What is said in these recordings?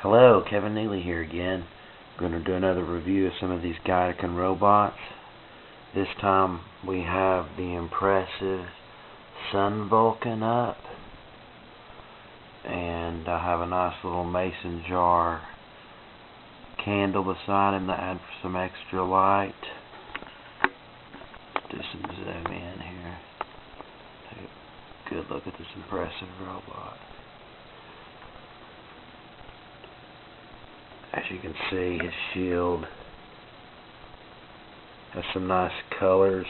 Hello, Kevin Neely here again. I'm going to do another review of some of these Godaikin robots. This time we have the impressive Sun Vulcan up, and I have a nice little mason jar candle beside him to add some extra light. Let's do some zoom in here. Take a good look at this impressive robot. As you can see, his shield has some nice colors,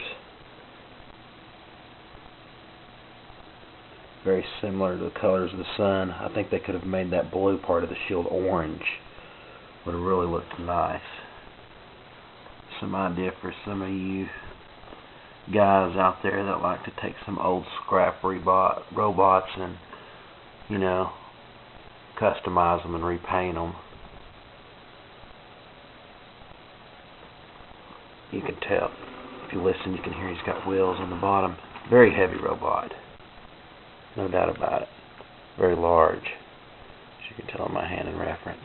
very similar to the colors of the sun. I think they could have made that blue part of the shield orange. Would have really looked nice. Some idea for some of you guys out there that like to take some old scrap robots and, you know, customize them and repaint them. You can tell, if you listen, you can hear he's got wheels on the bottom. Very heavy robot, no doubt about it. Very large, as you can tell in my hand in reference.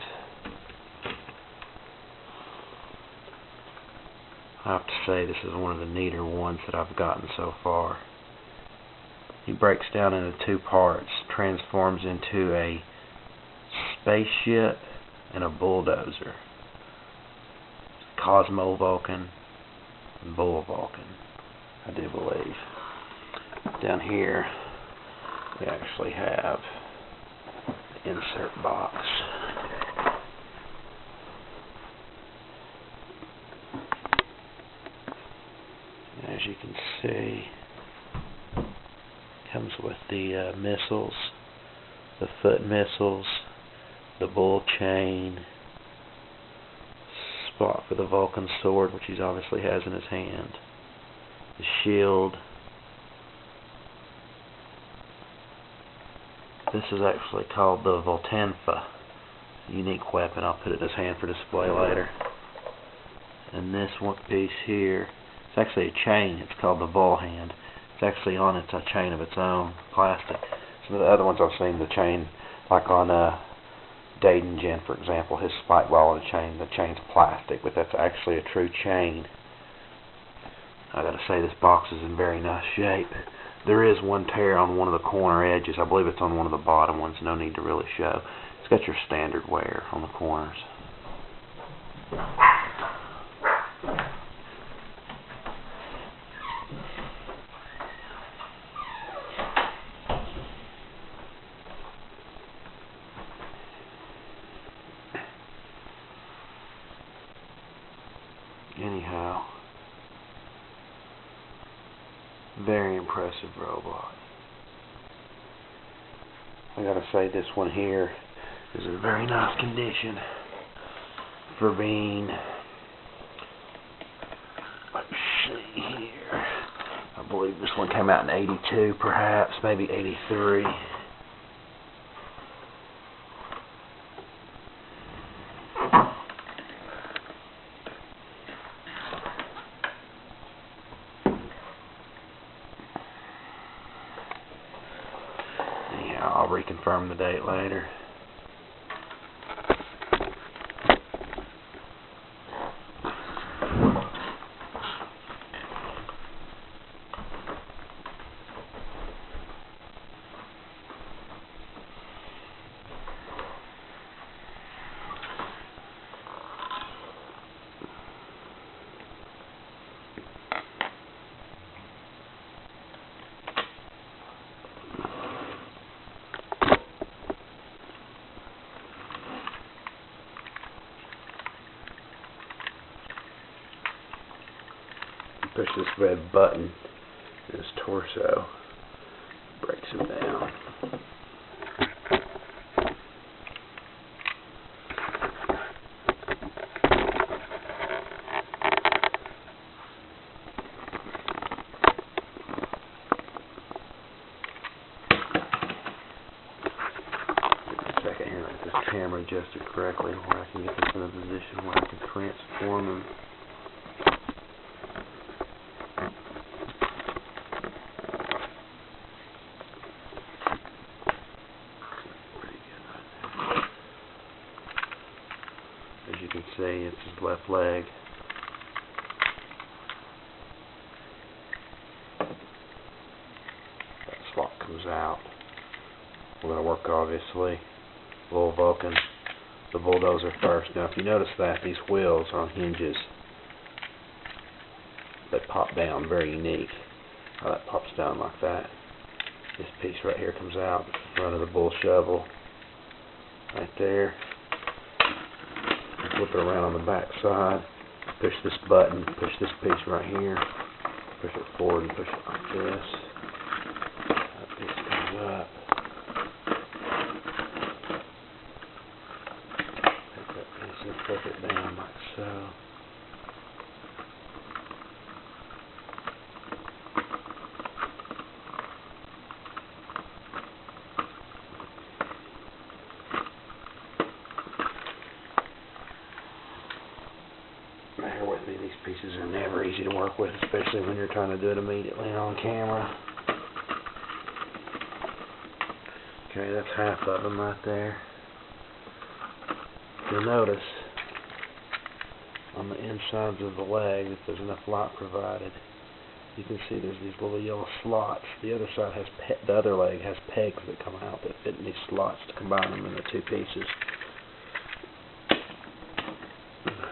I have to say, this is one of the neater ones that I've gotten so far. He breaks down into two parts, transforms into a spaceship and a bulldozer. Cosmo Vulcan and Bull Vulcan, I do believe. Down here we actually have the insert box. And as you can see, comes with the missiles, the foot missiles, the bull chain, spot for the Vulcan sword, which he obviously has in his hand, the shield. This is actually called the Voltanfa, unique weapon. I'll put it in his hand for display later. And this one piece here, it's actually a chain. It's called the bull hand. It's actually on a chain of its own, plastic. Some of the other ones I've seen, the chain, like on Godaikin, for example, his spike ball and the chain's plastic, but that's actually a true chain. I gotta say, this box is in very nice shape. There is one tear on one of the corner edges. I believe it's on one of the bottom ones. No need to really show. It's got your standard wear on the corners. Anyhow, very impressive robot. I gotta say, this one here is in very nice condition for being, let's see here, I believe this one came out in 82, perhaps, maybe 83. I'll reconfirm the date later. Push this red button in his torso, breaks him down. Give me a second here, let this camera adjusted correctly where I can get this in a position where I can transform him. As you can see, it's his left leg. That slot comes out. We're going to work, obviously, Bull Vulcan, the bulldozer first. Now, if you notice that these wheels are on hinges, they pop down, very unique. How that pops down like that. This piece right here comes out, the front of the bull shovel, right there. Flip it around on the back side, push this button, push this piece right here, push it forward and push it like this. That piece comes up. Take that piece and flip it down like so. Bear with me, these pieces are never easy to work with, especially when you're trying to do it immediately on camera. Okay, that's half of them right there. You'll notice on the insides of the leg, if there's enough light provided, you can see there's these little yellow slots. The other side has the other leg has pegs that come out that fit in these slots to combine them into two pieces.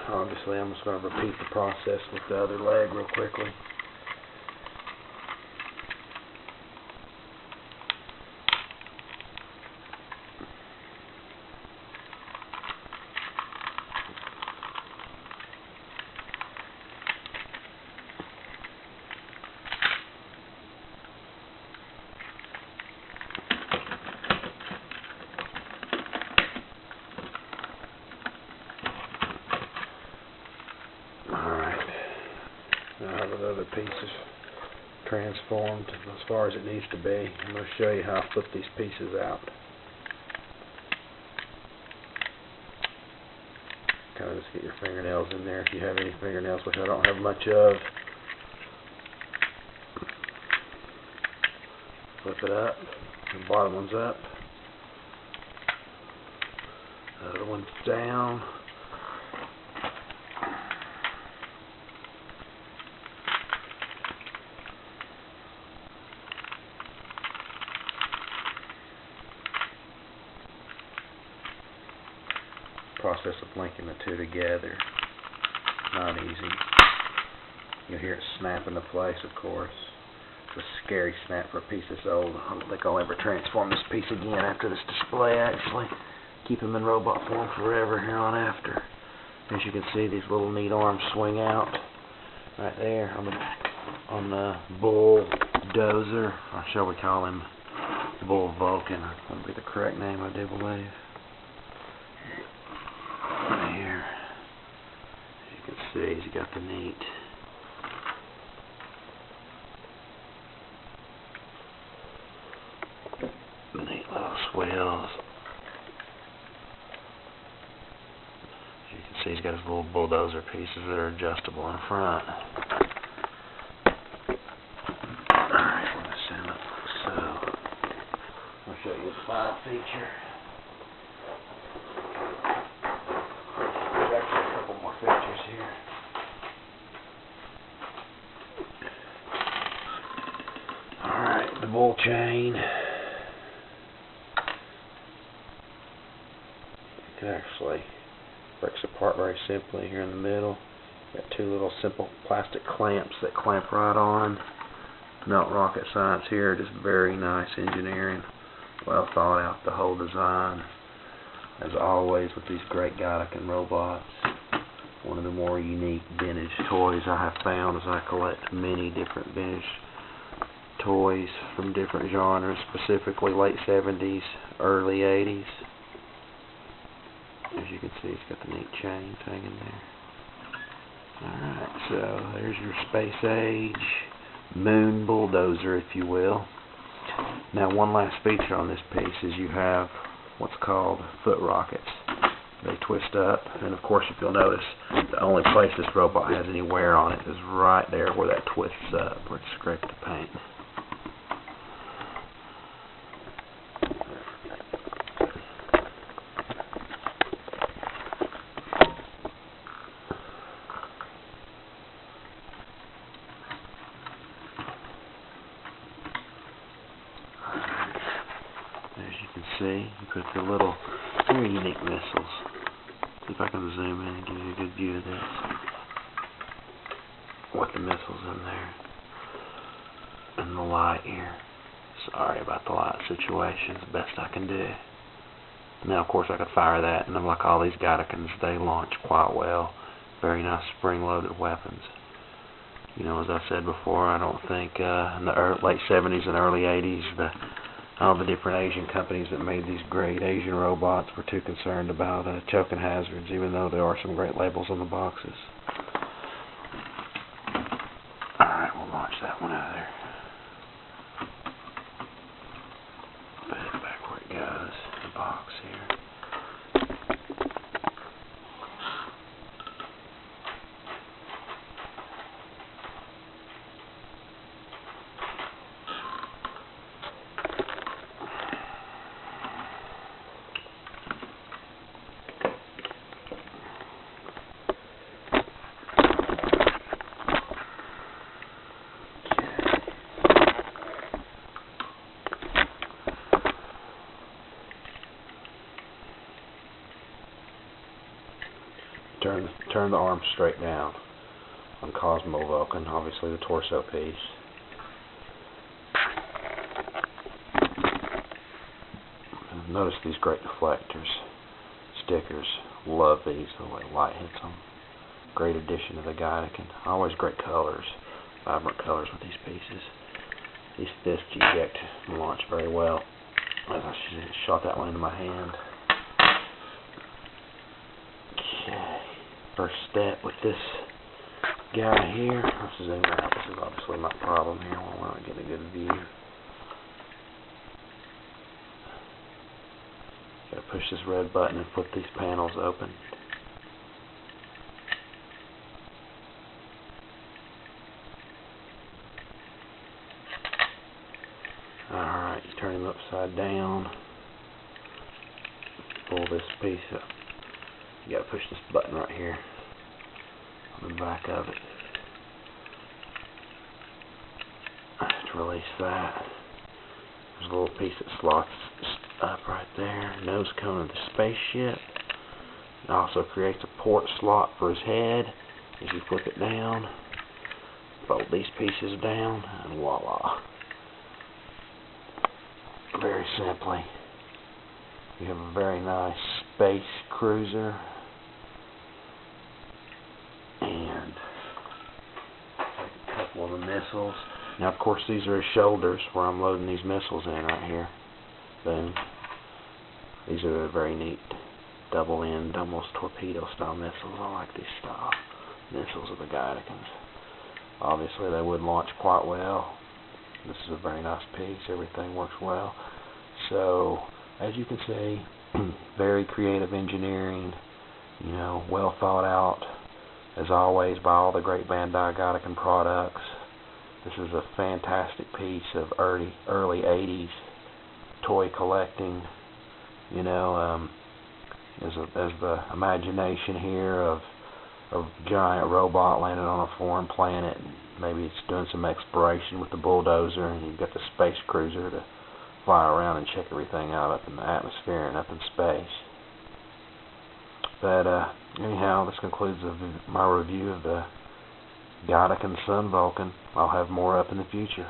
Obviously, I'm just going to repeat the process with the other leg real quickly. Now the other piece is transformed as far as it needs to be. I'm going to show you how I flip these pieces out. Kind of just get your fingernails in there if you have any fingernails, which I don't have much of. Flip it up. The bottom one's up. The other one's down. Process of linking the two together, not easy. You'll hear it snap into place, of course. It's a scary snap for a piece this old. I don't think I'll ever transform this piece again after this display, actually. Keep them in robot form forever here on after. As you can see, these little neat arms swing out right there on the bulldozer, or shall we call him Bull Vulcan? That would be the correct name, I do believe. Right here, as you can see, he's got the neat little swells. As you can see, he's got his little bulldozer pieces that are adjustable in front. Alright, I'm going to set him up like so. I'll show you the side feature. Features here. Alright, the bull chain. It actually breaks apart very simply here in the middle. Got two little simple plastic clamps that clamp right on. Not rocket science here, just very nice engineering. Well thought out, the whole design. As always with these great Godaikin robots. One of the more unique vintage toys I have found as I collect many different vintage toys from different genres, specifically late 70s, early 80s. As you can see, it's got the neat chains hanging there. Alright, so there's your space age moon bulldozer, if you will. Now, one last feature on this piece is you have what's called foot rockets. They twist up, and of course, if you'll notice, the only place this robot has any wear on it is right there where that twists up, where it scraped the paint. see, you put the little, very unique missiles. See if I can zoom in and give you a good view of this. With the missiles in there. And the light here. Sorry about the light situation. It's the best I can do. Now, of course, I could fire that, and like all these Godaikins, they launch quite well. Very nice spring-loaded weapons. You know, as I said before, I don't think in the late 70s and early 80s, all the different Asian companies that made these great Asian robots were too concerned about choking hazards, even though there are some great labels on the boxes. Alright, we'll launch that one out of there. Put it back where it goes, the box here. Turn the arm straight down on Cosmo Vulcan, obviously the torso piece. Notice these great deflectors, stickers. Love these, the way light hits them. Great addition to the Godaikin. Always great colors, vibrant colors with these pieces. These fists eject and launch very well. As I shot that one into my hand. First step with this guy here. Let's zoom out. This is obviously my problem here. We're not getting a good view. Gotta push this red button and flip these panels open. Alright, you turn him upside down. Pull this piece up. You gotta push this button right here on the back of it to release that. There's a little piece that slots up right there. Nose cone of the spaceship. It also creates a port slot for his head. As you flip it down, fold these pieces down, and voila. Very simply, you have a very nice space cruiser. And a couple of the missiles. Now, of course, these are his shoulders where I'm loading these missiles in right here. Boom. These are very neat double-end, almost torpedo-style missiles. I like these style missiles of the Godaikins. Obviously, they would launch quite well. This is a very nice piece. Everything works well. So, as you can see, very creative engineering. You know, well thought out. As always, by all the great Bandai Godaikin products. This is a fantastic piece of early 80s toy collecting. You know, as the imagination here of a giant robot landing on a foreign planet. Maybe it's doing some exploration with the bulldozer, and you've got the space cruiser to fly around and check everything out up in the atmosphere and up in space. But anyhow, this concludes my review of the Godaikin Sun Vulcan. I'll have more up in the future.